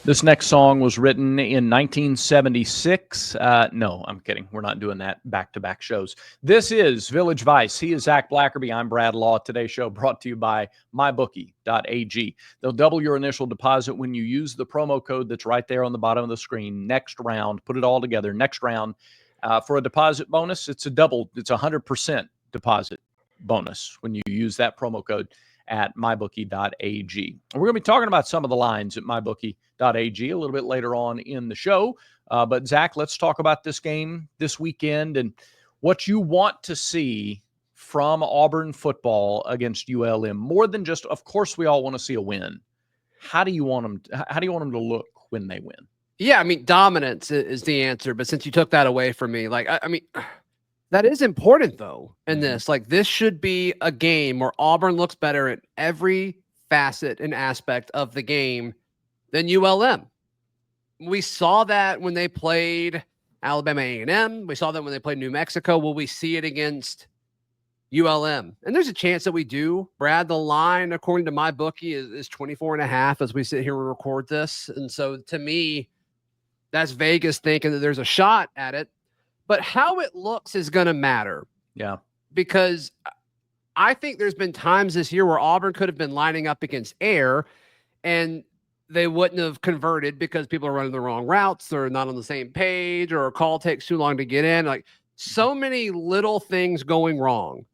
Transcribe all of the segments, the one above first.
This next song was written in 1976. No, I'm kidding. We're not doing that back-to-back shows. This is Village Vice. He is Zach Blackerby. I'm Brad Law. Today's show brought to you by mybookie.ag. They'll double your initial deposit when you use the promo code that's right there on the bottom of the screen. Next round, put it all together. Next round, for a deposit bonus, it's a 100% deposit bonus when you use that promo code at mybookie.ag. We're going to be talking about some of the lines at mybookie.ag a little bit later on in the show. But Zach, let's talk about this game this weekend and what you want to see from Auburn football against ULM. More than just, of course, we all want to see a win. How do you want them to look when they win? Yeah, I mean, dominance is the answer. But since you took that away from me, like, I mean, that is important, though, in this. Like, this should be a game where Auburn looks better at every facet and aspect of the game than ULM. We saw that when they played Alabama A&M. We saw that when they played New Mexico. Will we see it against ULM? And there's a chance that we do. Brad, the line, according to my bookie, is 24.5 as we sit here and record this. And so, to me, that's Vegas thinking that there's a shot at it. But how it looks is going to matter. Yeah. Because I think there's been times this year where Auburn could have been lining up against air and they wouldn't have converted because people are running the wrong routes. They're not on the same page, or a call takes too long to get in. Like, so many little things going wrong.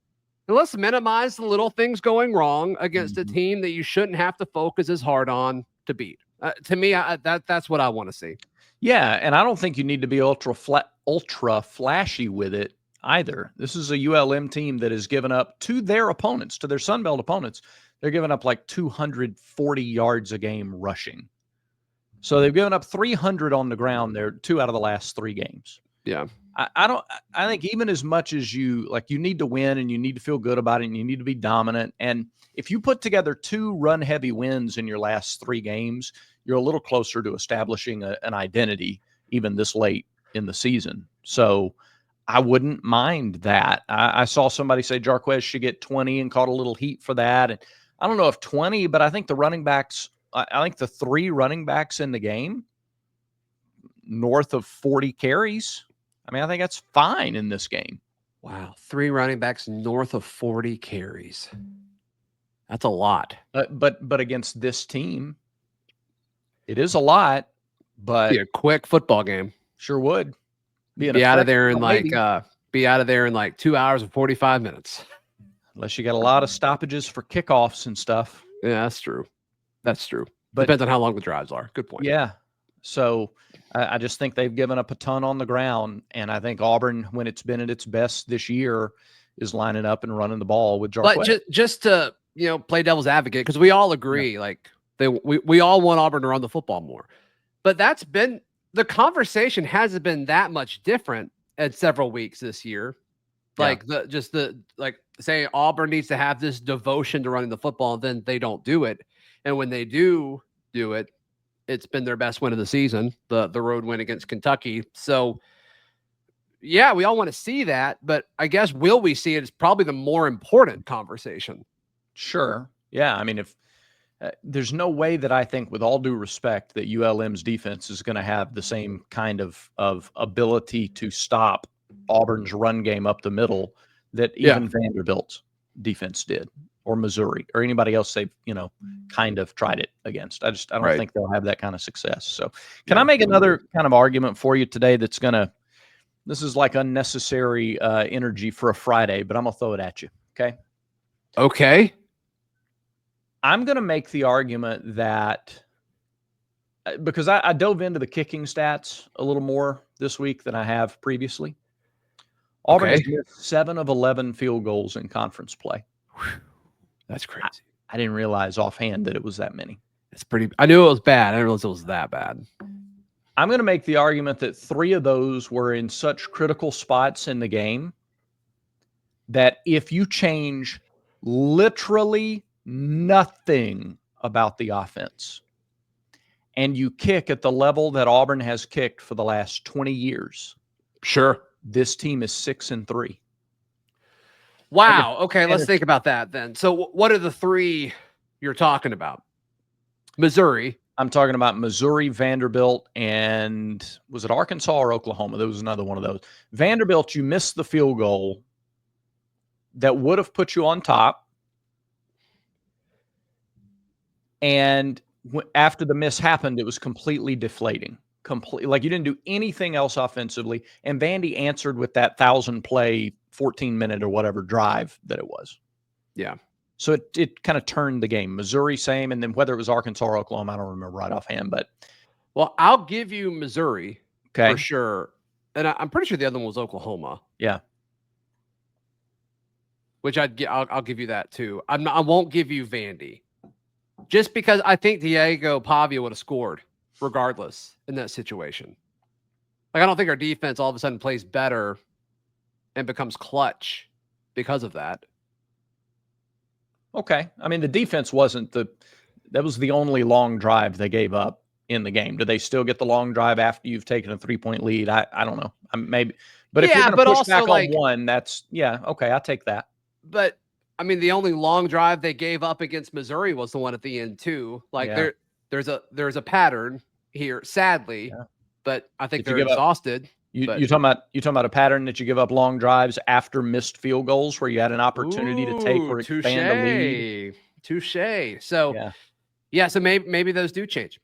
And let's minimize the little things going wrong against a team that you shouldn't have to focus as hard on to beat. To me, that's what I want to see. Yeah, and I don't think you need to be ultra flashy with it either. This is a ULM team that has given up to their opponents, to their Sun Belt opponents. They're giving up like 240 yards a game rushing. So they've given up 300 on the ground there 2 out of the last 3 games. Yeah. I think even as much as you need to win and you need to feel good about it and you need to be dominant. And if you put together 2 run heavy wins in your last 3 games, you're a little closer to establishing an identity even this late in the season. So I wouldn't mind that. I saw somebody say Jarquez should get 20 and caught a little heat for that. And I don't know if 20, but I think the running backs, I think the 3 running backs in the game, north of 40 carries. I mean, I think that's fine in this game. Wow. 3 running backs north of 40 carries. That's a lot. But against this team, it is a lot, but be a quick football game. Sure would. Be out of there in like 2 hours and 45 minutes. Unless you got a lot of stoppages for kickoffs and stuff. Yeah, that's true. That's true. But depends on how long the drives are. Good point. Yeah. So I just think they've given up a ton on the ground. And I think Auburn, when it's been at its best this year, is lining up and running the ball with Jarquez. But just to, play devil's advocate, because we all agree, we all want Auburn to run the football more. But that's been the conversation hasn't been that much different at several weeks this year. Say Auburn needs to have this devotion to running the football, and then they don't do it. And when they do it, it's been their best win of the season, the road win against Kentucky. So, yeah, we all want to see that, but I guess will we see it is probably the more important conversation. Sure. Yeah. I mean, if there's no way that I think, with all due respect, that ULM's defense is going to have the same kind of ability to stop Auburn's run game up the middle that even Vanderbilt's defense did, or Missouri, or anybody else they've, kind of tried it against. I don't think they'll have that kind of success. So can I make another kind of argument for you today that's this is like unnecessary energy for a Friday, but I'm going to throw it at you. Okay. Okay. I'm going to make the argument that because I dove into the kicking stats a little more this week than I have previously. Auburn has missed 7 of 11 field goals in conference play. That's crazy. I didn't realize offhand that it was that many. It's pretty. I knew it was bad. I didn't realize it was that bad. I'm going to make the argument that 3 of those were in such critical spots in the game that if you change literally nothing about the offense and you kick at the level that Auburn has kicked for the last 20 years, sure, this team is 6-3. Wow. Okay, let's think about that then. So what are the 3 you're talking about? Missouri, I'm talking about Missouri, Vanderbilt, and was it Arkansas or Oklahoma? There was another one of those. Vanderbilt, you missed the field goal that would have put you on top. And after the miss happened, it was completely deflating. Like you didn't do anything else offensively. And Vandy answered with that 1,000-play, 14-minute or whatever drive that it was. Yeah. So it kind of turned the game. Missouri, same. And then whether it was Arkansas or Oklahoma, I don't remember right offhand. But well, I'll give you Missouri okay, for sure. And I'm pretty sure the other one was Oklahoma. Yeah. Which I'll give you that too. I won't give you Vandy. Just because I think Diego Pavia would have scored regardless in that situation. Like, I don't think our defense all of a sudden plays better and becomes clutch because of that. Okay. I mean, the defense wasn't that was the only long drive they gave up in the game. Do they still get the long drive after you've taken a 3-point lead? I don't know. Maybe. But if you're going to push back on one, that's, okay, I'll take that. But I mean, the only long drive they gave up against Missouri was the one at the end too. Like there's a pattern here, sadly, but I think they're exhausted. You talking about a pattern that you give up long drives after missed field goals where you had an opportunity to take or expand the lead. Touche. So so maybe those do change.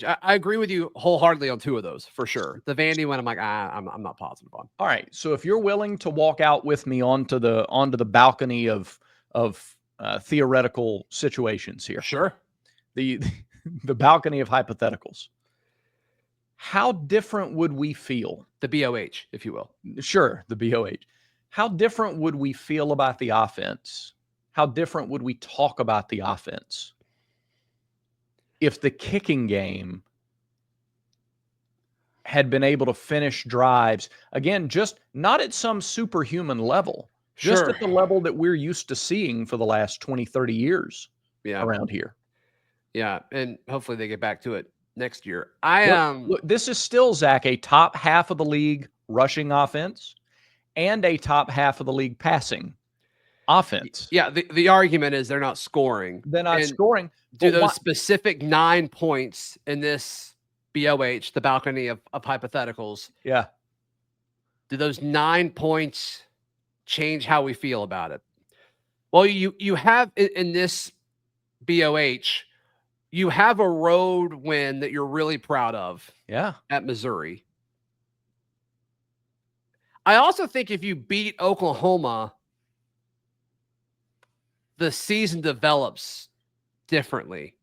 I agree with you wholeheartedly on two of those for sure. The Vandy one, I'm like, I'm not positive on. All right. So if you're willing to walk out with me onto the balcony of theoretical situations here, sure. The balcony of hypotheticals. How different would we feel? The BOH, if you will. Sure, the BOH. How different would we feel about the offense? How different would we talk about the offense if the kicking game had been able to finish drives, again, just not at some superhuman level, just at the level that we're used to seeing for the last 20, 30 years around here. Yeah, and hopefully they get back to it next year. Look, this is still, Zach, a top half of the league rushing offense and a top half of the league passing offense. Yeah, the argument is they're not scoring. They're not scoring. Do those specific 9 points in this BOH, the balcony of hypotheticals, do those 9 points change how we feel about it? Well, you have in this BOH, you have a road win that you're really proud of. At Missouri. I also think if you beat Oklahoma, the season develops differently.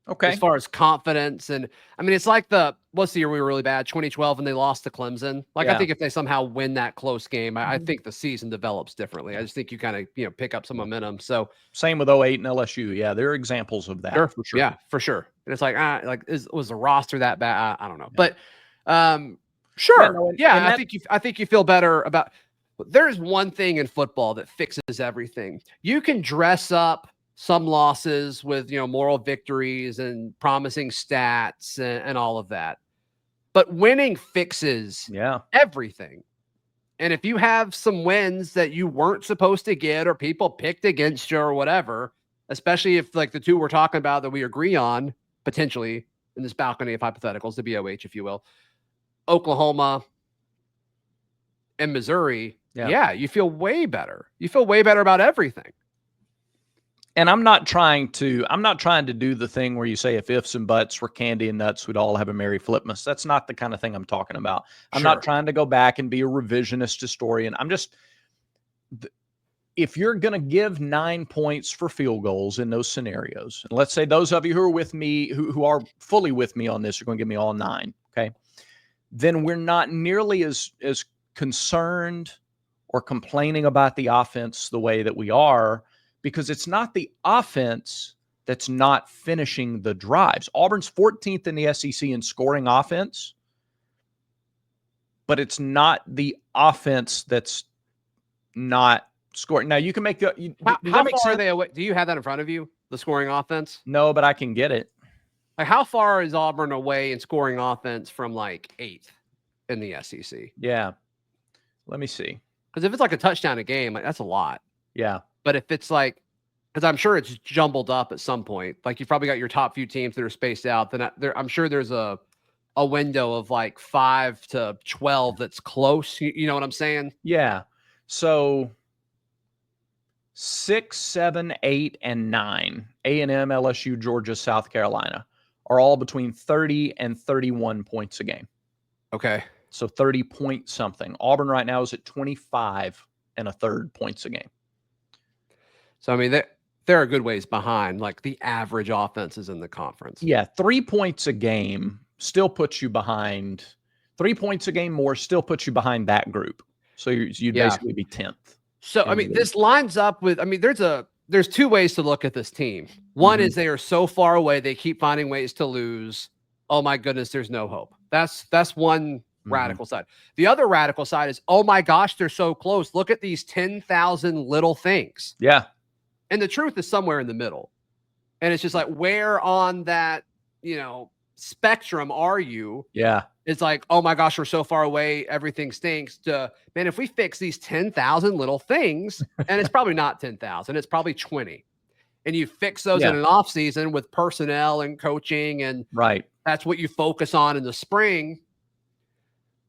Okay. As far as confidence. And I mean, it's like what's the year we were really bad? 2012 and they lost to Clemson. Like, I think if they somehow win that close game, I think the season develops differently. I just think you kind of, pick up some momentum. So same with 08 and LSU. Yeah. There are examples of that. For sure. Yeah, for sure. And it's like, was the roster that bad? I don't know. But sure. I think you feel better about. There's one thing in football that fixes everything. You can dress up some losses with, moral victories and promising stats and all of that. But winning fixes everything. And if you have some wins that you weren't supposed to get or people picked against you or whatever, especially if like the two we're talking about that we agree on potentially in this balcony of hypotheticals, the BOH, if you will, Oklahoma and Missouri, you feel way better. You feel way better about everything. And I'm not trying to do the thing where you say if ifs and buts were candy and nuts, we'd all have a Merry Flipmas. That's not the kind of thing I'm talking about. I'm not trying to go back and be a revisionist historian. I'm just, if you're going to give 9 points for field goals in those scenarios, and let's say those of you who are with me, who are fully with me on this, are going to give me all 9. Okay. Then we're not nearly as concerned or complaining about the offense the way that we are, because it's not the offense that's not finishing the drives. Auburn's 14th in the SEC in scoring offense, but it's not the offense that's not scoring. Now, you can make the... How far are they away? Do you have that in front of you, the scoring offense? No, but I can get it. Like, how far is Auburn away in scoring offense from, 8th in the SEC? Yeah. Let me see. Because if it's like a touchdown a game, that's a lot. Yeah. But if it's because I'm sure it's jumbled up at some point. Like you've probably got your top few teams that are spaced out. Then I'm sure there's a window of like 5 to 12 that's close. You know what I'm saying? Yeah. So 6, 7, 8, and 9, A&M, LSU, Georgia, South Carolina, are all between 30 and 31 points a game. Okay. So 30 point something. Auburn right now is at 25 and a third points a game. So, I mean, they're a good ways behind like the average offenses in the conference. Yeah. 3 points a game still puts you behind. 3 points a game more still puts you behind that group. So you'd basically be 10th. So, I mean, this lines up with, I mean, there's two ways to look at this team. One is they are so far away, they keep finding ways to lose. Oh my goodness, there's no hope. That's one radical side. The other radical side is, oh my gosh, they're so close. Look at these 10,000 little things. Yeah. And the truth is somewhere in the middle. And it's just like, where on that, spectrum are you? Yeah. It's like, oh my gosh, we're so far away. Everything stinks. Man, if we fix these 10,000 little things, and it's probably not 10,000, it's probably 20. And you fix those in an off season with personnel and coaching. And that's what you focus on in the spring.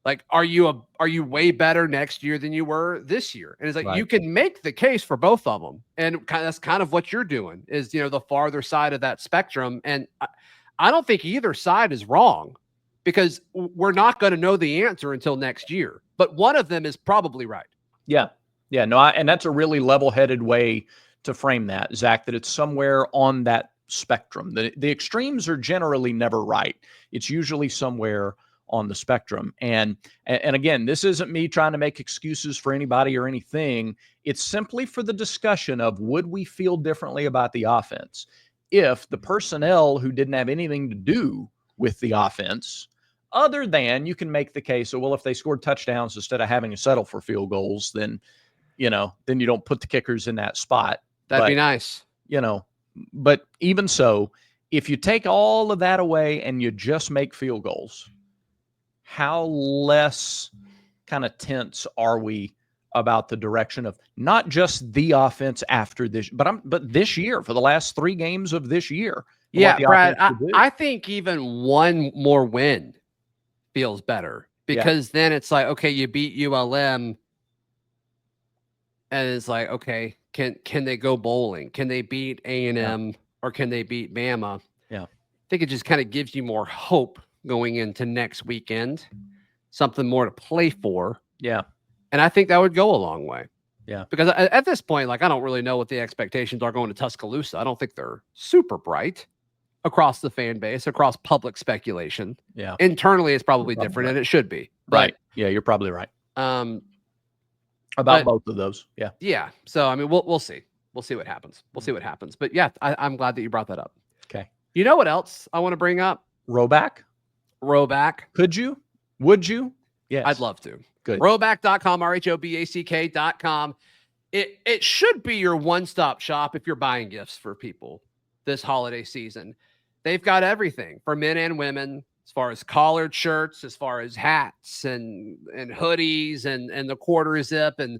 Like, are you way better next year than you were this year? And it's like, you can make the case for both of them. And that's kind of what you're doing is, the farther side of that spectrum. And I don't think either side is wrong because we're not going to know the answer until next year, but one of them is probably right. Yeah. Yeah. No, and that's a really level-headed way to frame that, Zach, that it's somewhere on that spectrum. The extremes are generally never right. It's usually somewhere on the spectrum. And again, this isn't me trying to make excuses for anybody or anything. It's simply for the discussion of, would we feel differently about the offense if the personnel who didn't have anything to do with the offense, other than you can make the case, so, well, if they scored touchdowns instead of having to settle for field goals, then you don't put the kickers in that spot. That'd be nice. But even so, if you take all of that away and you just make field goals, how less kind of tense are we about the direction of not just the offense after this, but this year, for the last 3 games of this year? Yeah, Brad, I think even one more win feels better because then it's like, okay, you beat ULM and it's like, okay, can they go bowling? Can they beat A&M or can they beat Bama? Yeah. I think it just kind of gives you more hope going into next weekend, something more to play for. Yeah. And I think that would go a long way. Yeah. Because at this point, like, I don't really know what the expectations are going to Tuscaloosa. I don't think they're super bright across the fan base, across public speculation. Yeah. Internally, it's probably different, and it should be. Right. Yeah, you're probably right. About both of those. Yeah. Yeah. So, I mean, we'll see. We'll see what happens. We'll see what happens. But yeah, I'm glad that you brought that up. Okay. You know what else I want to bring up? Roback? Could you? Would you? Yes. I'd love to. Good. Roback.com, RHOBACK.com. It should be your one-stop shop if you're buying gifts for people this holiday season. They've got everything for men and women, as far as collared shirts, as far as hats and hoodies and the quarter zip and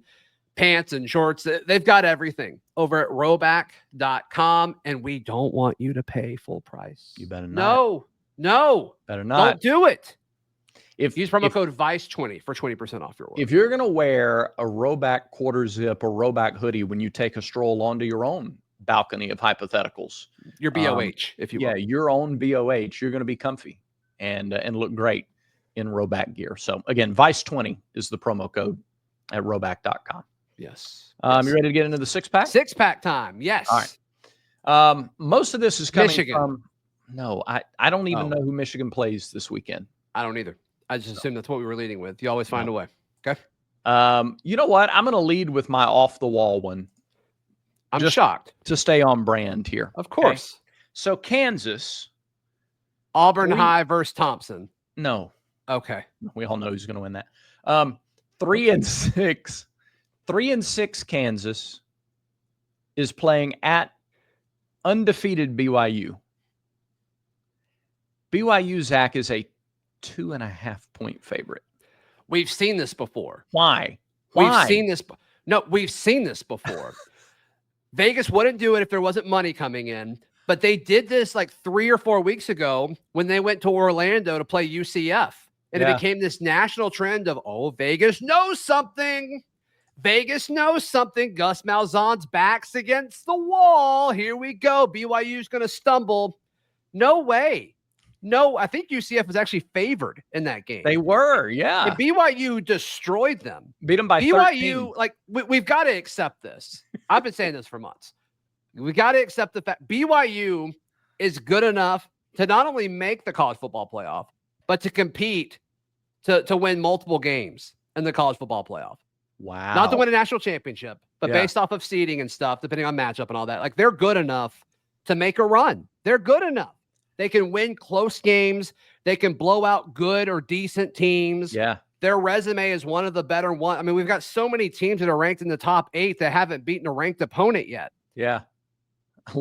pants and shorts. They've got everything over at Roback.com, and we don't want you to pay full price. You better not. No. Better not. Don't do it. Use promo code VICE20 for 20% off your order. If you're going to wear a Roback quarter zip or Roback hoodie when you take a stroll onto your own balcony of hypotheticals, your BOH, if you will. Yeah, your own BOH, you're going to be comfy and look great in Roback gear. So again, VICE20 is the promo code at Roback.com. Yes. You ready to get into the 6-pack? 6-pack time. Yes. All right. Most of this is coming Michigan. from. No, I don't even know who Michigan plays this weekend. I don't either. I just assume that's what we were leading with. You always find a way. Okay. You know what? I'm going to lead with my off the wall one. I'm just shocked to stay on brand here. Of course. Okay. So Kansas, Auburn High versus Thompson. No. Okay. We all know who's going to win that. 3-6. 3-6 Kansas is playing at undefeated BYU. BYU, Zach, is a 2.5-point favorite. We've seen this before. Why? We've seen this. No, we've seen this before. Vegas wouldn't do it if there wasn't money coming in, but they did this like 3 or 4 weeks ago when they went to Orlando to play UCF. And it became this national trend of, oh, Vegas knows something. Vegas knows something. Gus Malzahn's back's against the wall. Here we go. BYU's going to stumble. No way. No, I think UCF was actually favored in that game. They were, yeah. And BYU destroyed them. Beat them by BYU, 13. like, we've got to accept this. I've been saying this for months. We got to accept the fact BYU is good enough to not only make the college football playoff, but to compete to win multiple games in the college football playoff. Wow. Not to win a national championship, but based off of seeding and stuff, depending on matchup and all that. Like, they're good enough to make a run. They're good enough. They can win close games. They can blow out good or decent teams. Yeah. Their resume is one of the better ones. I mean, we've got so many teams that are ranked in the top 8 that haven't beaten a ranked opponent yet. Yeah.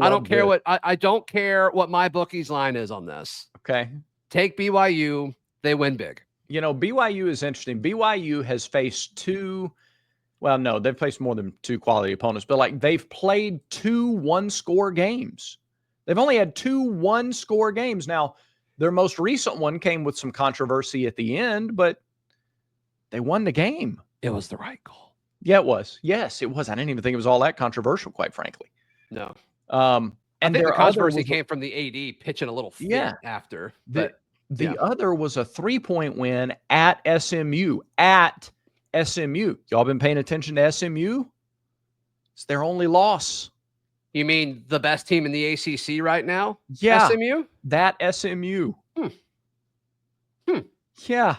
I don't care I don't care what my bookie's line is on this. Okay. Take BYU. They win big. You know, BYU is interesting. BYU has faced they've faced more than 2 quality opponents, but like they've played 2 one-score games. They've only had 2 one-score games. Now, their most recent one came with some controversy at the end, but they won the game. It was the right call. Yeah, it was. Yes, it was. I didn't even think it was all that controversial, quite frankly. No. And I think the controversy came from the AD pitching a little fit after. But the other was a 3-point win at SMU. At SMU. Y'all been paying attention to SMU? It's their only loss. You mean the best team in the ACC right now? Yeah. SMU? That SMU. Yeah.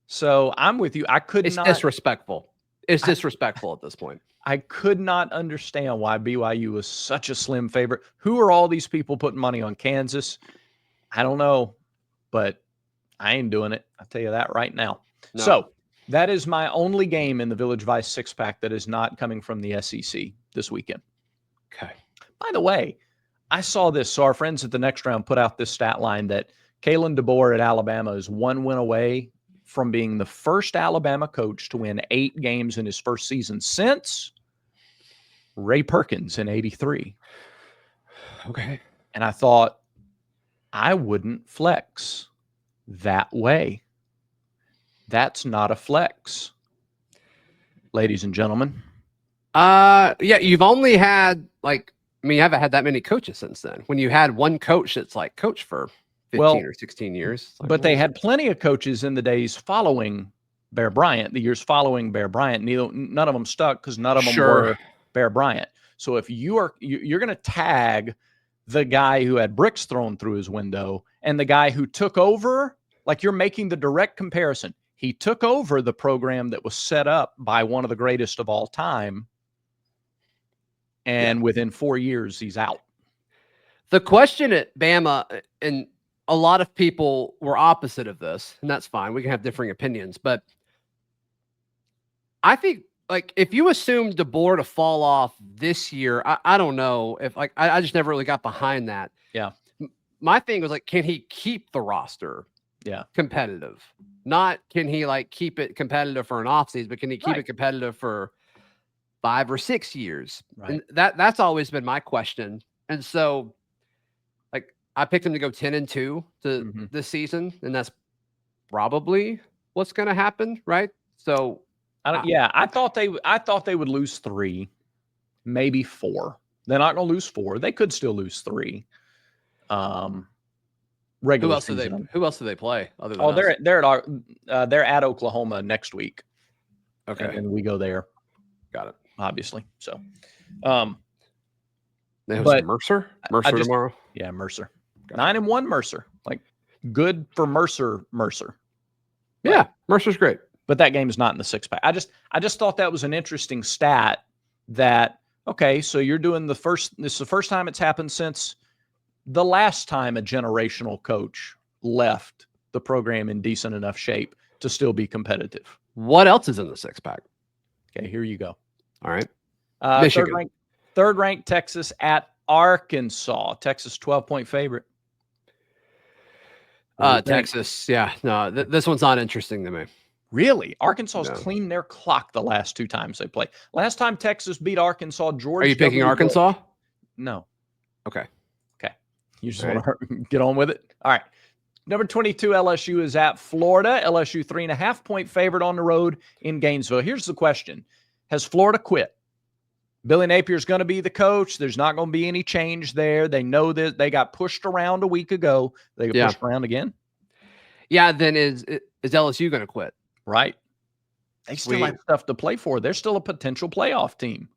So I'm with you. It's disrespectful. It's disrespectful at this point. I could not understand why BYU was such a slim favorite. Who are all these people putting money on Kansas? I don't know, but I ain't doing it. I'll tell you that right now. No. So that is my only game in the Village Vice 6-pack that is not coming from the SEC this weekend. Okay. By the way, I saw this. So our friends at the Next Round put out this stat line that Kalen DeBoer at Alabama is 1 win away from being the first Alabama coach to win 8 games in his first season since Ray Perkins in '83. Okay. And I thought, I wouldn't flex that way. That's not a flex, ladies and gentlemen. Yeah, you've only had you haven't had that many coaches since then. When you had one coach that's like coach for 15 or 16 years. But they had plenty of coaches in the days following Bear Bryant, the years following Bear Bryant. None of them stuck because none of them were Bear Bryant. So if you're going to tag the guy who had bricks thrown through his window and the guy who took over, like you're making the direct comparison. He took over the program that was set up by one of the greatest of all time. And within 4 years, he's out. The question at Bama, and a lot of people were opposite of this, and that's fine. We can have differing opinions. But I think, if you assume DeBoer to fall off this year, I don't know if, I just never really got behind that. Yeah. My thing was, can he keep the roster competitive? Not can he, keep it competitive for an offseason, but can he keep it competitive for 5 or 6 years? Right. And that's always been my question. And so, I picked him to go 10-2 this season, and that's probably what's going to happen, right? So, I thought they would lose 3, maybe 4. They're not going to lose 4. They could still lose 3. Regular season. Who else do they play? Other than they're at Oklahoma next week. Okay, and we go there. Got it. Obviously, so. They host Mercer tomorrow. Yeah, Mercer. 9-1 Mercer. Good for Mercer. Yeah, Mercer's great. But that game is not in the 6-pack. I just thought that was an interesting stat that, okay, so you're doing this is the first time it's happened since the last time a generational coach left the program in decent enough shape to still be competitive. What else is in the 6-pack? Okay, here you go. All right. Michigan. Third ranked Texas at Arkansas. Texas 12-point favorite. Texas. Yeah. No, this one's not interesting to me. Really? Arkansas's No. cleaned their clock the last 2 times they played. Last time Texas beat Arkansas, George Are you picking W. Arkansas? Bush. No. Okay. Okay. You just All want to get on with it? All right. Number 22, LSU is at Florida. LSU 3.5-point favorite on the road in Gainesville. Here's the question. Has Florida quit? Billy Napier's going to be the coach. There's not going to be any change there. They know that they got pushed around a week ago. They get pushed around again. Yeah, then is LSU going to quit? Right. They still have stuff to play for. They're still a potential playoff team.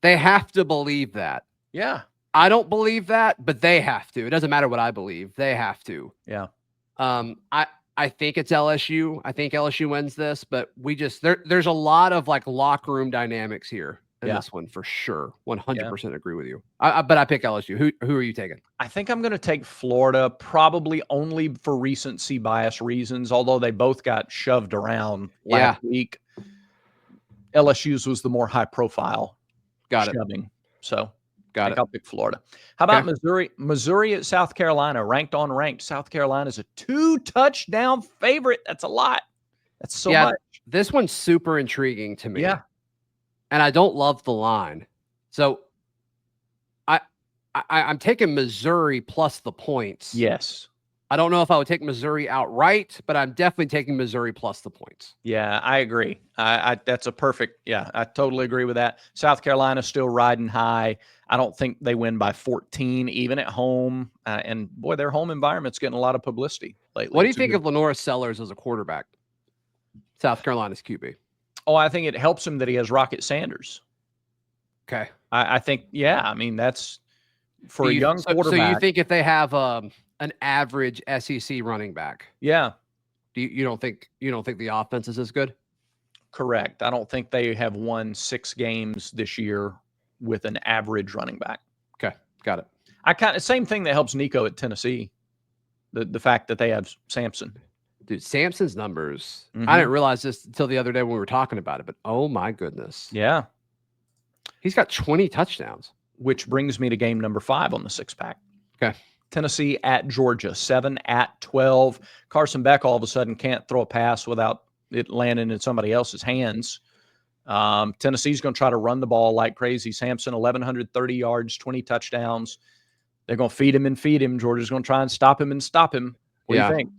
They have to believe that. Yeah. I don't believe that, but they have to. It doesn't matter what I believe. They have to. Yeah. I think it's LSU. I think LSU wins this, but there's a lot of like locker room dynamics here in this one for sure. 100% agree with you. But I pick LSU. Who are you taking? I think I'm going to take Florida, probably only for recency bias reasons, although they both got shoved around last week. LSU's was the more high profile shoving. So I'll pick Florida. How about Missouri? Missouri at South Carolina, ranked on ranked. South Carolina's a 2-touchdown favorite. That's a lot. That's so much. This one's super intriguing to me. Yeah. And I don't love the line. So I'm taking Missouri plus the points. Yes. I don't know if I would take Missouri outright, but I'm definitely taking Missouri plus the points. Yeah, I agree. That's a perfect. Yeah, I totally agree with that. South Carolina still riding high. I don't think they win by 14, even at home. And boy, their home environment's getting a lot of publicity lately. What do you think of Lenora Sellers as a quarterback? South Carolina's QB. Oh, I think it helps him that he has Rocket Sanders. Okay. I think, I mean, that's for a young quarterback. So you think if they have an average SEC running back? Yeah. You don't think the offense is as good? Correct. I don't think they have won 6 games this year with an average running back. Okay, got it. Same thing that helps Nico at Tennessee. The fact that they have Sampson. Dude, Sampson's numbers. I didn't realize this until the other day when we were talking about it, but oh my goodness. Yeah. He's got 20 touchdowns. Which brings me to game number 5 on the 6-pack. Okay. Tennessee at Georgia, 7 at 12. Carson Beck all of a sudden can't throw a pass without it landing in somebody else's hands. Tennessee's going to try to run the ball like crazy. Sampson, 1,130 yards, 20 touchdowns. They're going to feed him. Georgia's going to try and stop him. What do you think?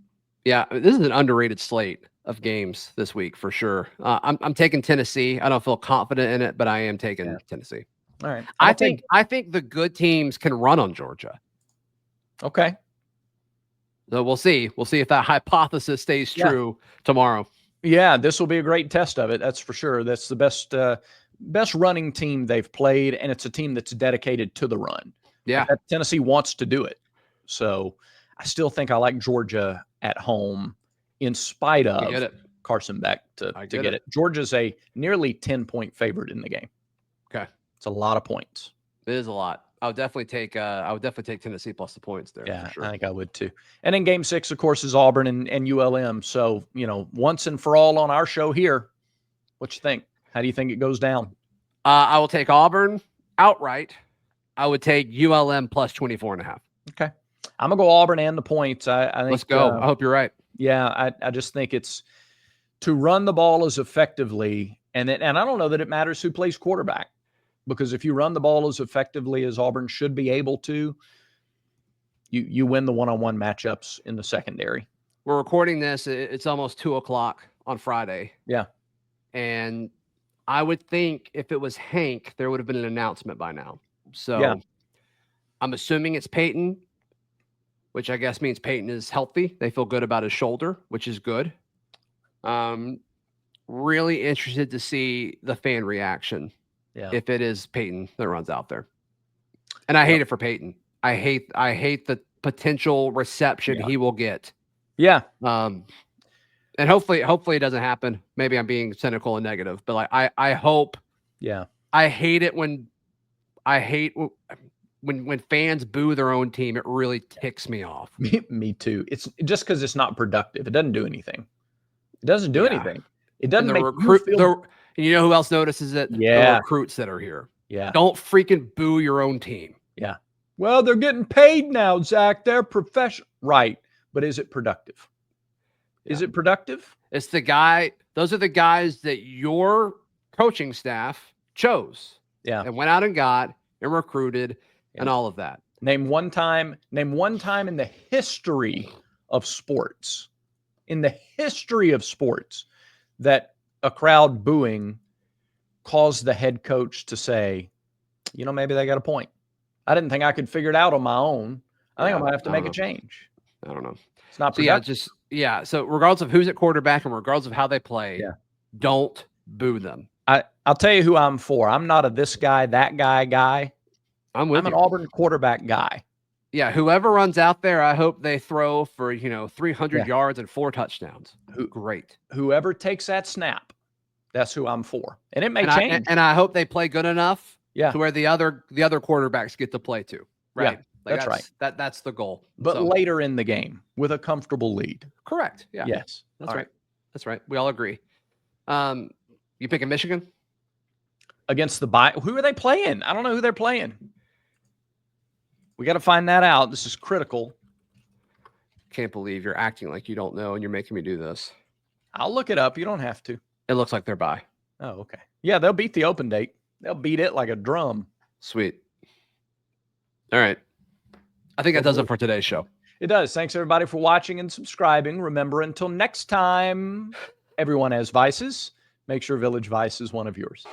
Yeah, this is an underrated slate of games this week for sure. I'm taking Tennessee. I don't feel confident in it, but I am taking Tennessee. All right. I think the good teams can run on Georgia. Okay. So we'll see. We'll see if that hypothesis stays true tomorrow. Yeah, this will be a great test of it. That's for sure. That's the best running team they've played, and it's a team that's dedicated to the run. Yeah. Tennessee wants to do it. So I still think I like Georgia at home in spite of Carson Beck to get it. Georgia's a nearly 10-point favorite in the game. Okay. It's a lot of points. It is a lot. I would definitely take Tennessee plus the points there. Yeah, for sure. I think I would too. And then game 6, of course, is Auburn and ULM. So, once and for all on our show here, what you think? How do you think it goes down? I will take Auburn outright. I would take ULM plus 24.5. Okay. I'm going to go Auburn and the points. I think. Let's go. I hope you're right. Yeah, I just think it's to run the ball as effectively. And I don't know that it matters who plays quarterback. Because if you run the ball as effectively as Auburn should be able to, you win the one-on-one matchups in the secondary. We're recording this. It's almost 2:00 on Friday. Yeah. And I would think if it was Hank, there would have been an announcement by now. So I'm assuming it's Peyton, which I guess means Peyton is healthy. They feel good about his shoulder, which is good. Really interested to see the fan reaction. Yeah. If it is Peyton that runs out there. And I hate it for Peyton. I hate the potential reception he will get. Yeah. And hopefully it doesn't happen. Maybe I'm being cynical and negative, but like I hope. Yeah. I hate when fans boo their own team. It really ticks me off. Me too. It's just because it's not productive. It doesn't do anything. It doesn't do anything. It doesn't make you feel. And you know who else notices it? Yeah. The recruits that are here. Yeah. Don't freaking boo your own team. Yeah. Well, they're getting paid now, Zach. They're professional. Right. But is it productive? Is it productive? It's the guy Those are the guys that your coaching staff chose and went out and got and recruited and all of that. Name one time in the history of sports, that a crowd booing caused the head coach to say, maybe they got a point. I didn't think I could figure it out on my own. I think I might have to make a change. I don't know. It's not productive. So regardless of who's at quarterback and regardless of how they play, don't boo them. I'll tell you who I'm for. I'm not a this guy, that guy. I'm an Auburn quarterback guy. Yeah, whoever runs out there, I hope they throw for 300 yards and 4 touchdowns. Great. Whoever takes that snap, that's who I'm for. And it may change. And I hope they play good enough to where the other quarterbacks get to play too. Right. Yeah, that's right. That's the goal. But later in the game with a comfortable lead. Correct. Yeah. Yes. That's right. That's right. We all agree. You picking Michigan? Against who are they playing? I don't know who they're playing. We got to find that out. This is critical. Can't believe you're acting like you don't know and you're making me do this. I'll look it up. You don't have to. It looks like they're bye. Oh, okay. Yeah, they'll beat the open date. They'll beat it like a drum. Sweet. All right. I think that does it for today's show. It does. Thanks, everybody, for watching and subscribing. Remember, until next time, everyone has vices. Make sure Village Vice is one of yours.